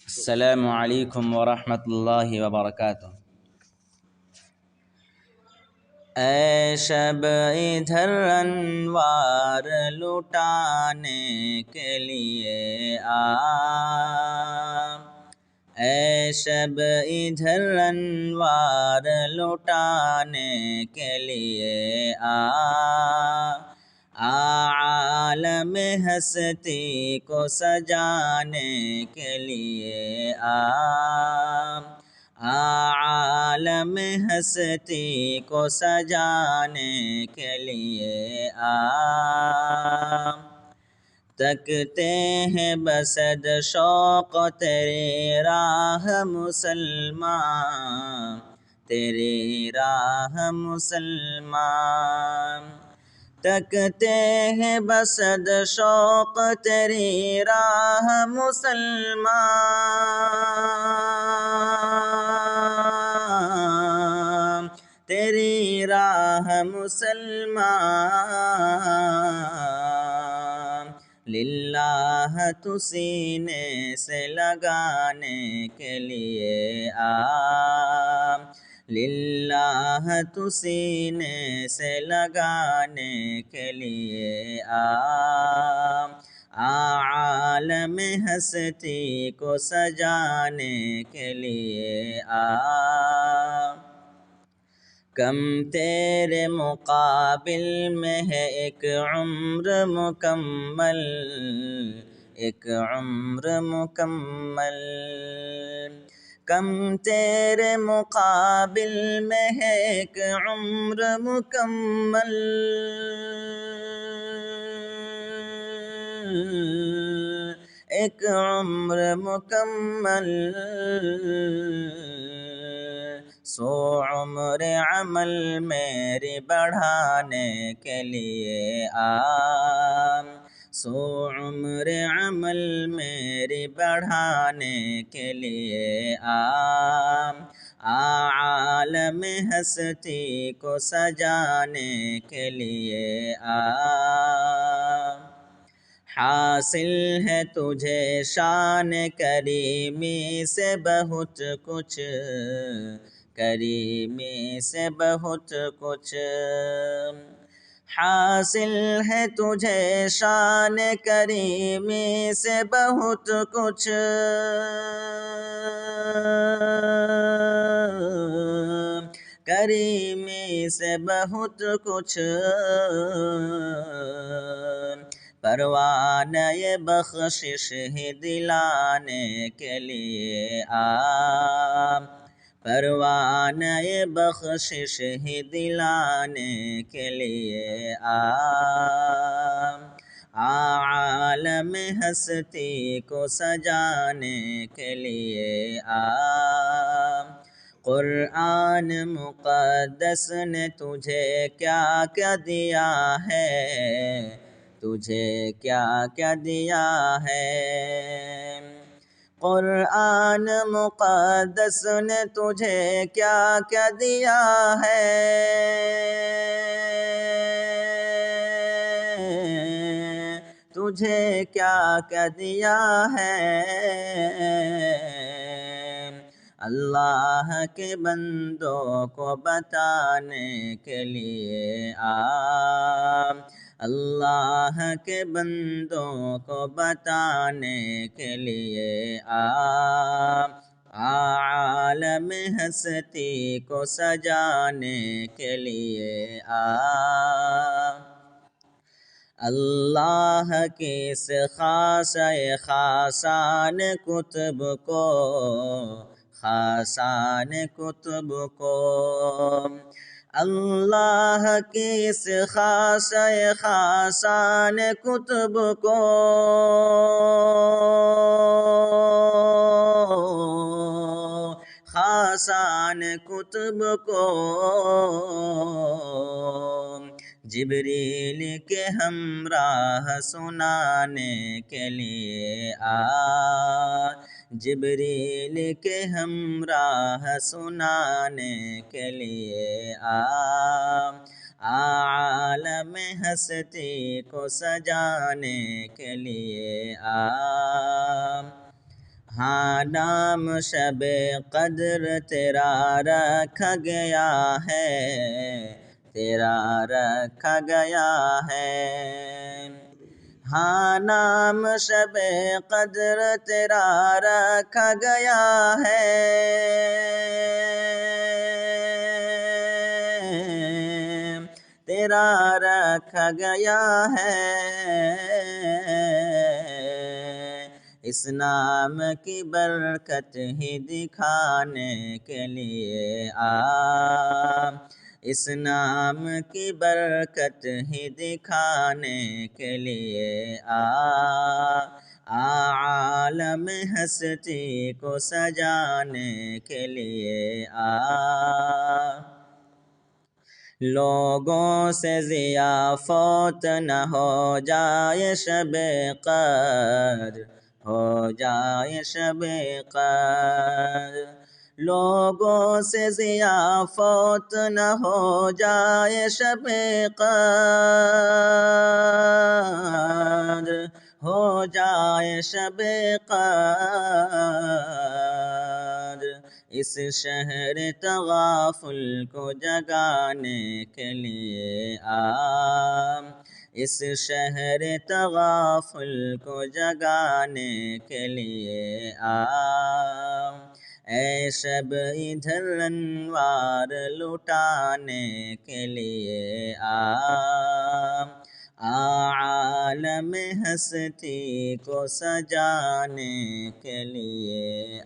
السلام علیکم ورحمۃ اللہ وبرکاتہ۔ اے شب ادھر انوار لٹانے کے لیے آ، اے شب ادھر انوار لٹانے کے لیے آ، عالم ہستی کو سجانے کے لیے آ، عالم ہستی کو سجانے کے لیے آ، تکتے ہیں بسد شوق تیری راہ مسلمان، تیری راہ مسلمان، تکتے ہیں بسد شوق تیری راہ مسلمان، تیری راہ مسلمان، للہ تو سینے سے لگانے کے لیے آ، للہ تو سینے سے لگانے کے لیے آ، عالم ہستی کو سجانے کے لیے آ، کم تیرے مقابل میں ہے ایک عمر مکمل، ایک عمر مکمل، کم تیرے مقابل میں ہے ایک عمر مکمل، ایک عمر مکمل، سو عمر عمل میری بڑھانے کے لیے آ، سو عمر عمل میری بڑھانے کے لیے آ، عالم ہستی کو سجانے کے لیے آ، حاصل ہے تجھے شان کریمی سے بہت کچھ، کریمی سے بہت کچھ، حاصل ہے تجھے شان کریمی سے بہت کچھ، کریمی سے بہت کچھ، پروانہ بخشش ہی دلانے کے لیے آ، پروانہ بخشش ہی دلانے کے لیے آ، عالم ہستی کو سجانے کے لیے آ، قرآن مقدس نے تجھے کیا کیا دیا ہے، تجھے کیا کیا دیا ہے، قرآن مقدس نے تجھے کیا کیا دیا ہے، تجھے کیا کیا دیا ہے، اللہ کے بندوں کو بتانے کے لیے آ، اللہ کے بندوں کو بتانے کے لیے آ، عالم ہستی کو سجانے کے لیے آ، اللہ کے اس خاصہ خاصان کتب کو، خاصان کتب کو، اللہ کی اس خاصہ خاصان کتب کو، خاصان کتب کو، جبریل کے ہمراہ سنانے کے لیے آ، جبریل کے ہمراہ سنانے کے لیے آ، عالم ہستی کو سجانے کے لیے ہاں نام شب قدر تیرا رکھا گیا ہے، تیرا رکھا گیا ہے، ہاں نام شب قدر تیرا رکھا گیا ہے، تیرا رکھا گیا ہے، اس نام کی برکت ہی دکھانے کے لیے اس نام کی برکت ہی دکھانے کے لیے عالم ہستی کو سجانے کے لیے لوگوں سے ضیافت نہ ہو جائے شب قدر، ہو جائے شب قدر، لوگوں سے ضیافت نہ ہو جائے شب قدر، ہو جائے شب قدر، اس شہر تغافل کو جگانے کے لیے اس شہر تغافل کو جگانے کے لیے اے شب ادھر انوار لٹانے کے لیے عالم ہستی کو سجانے کے لیے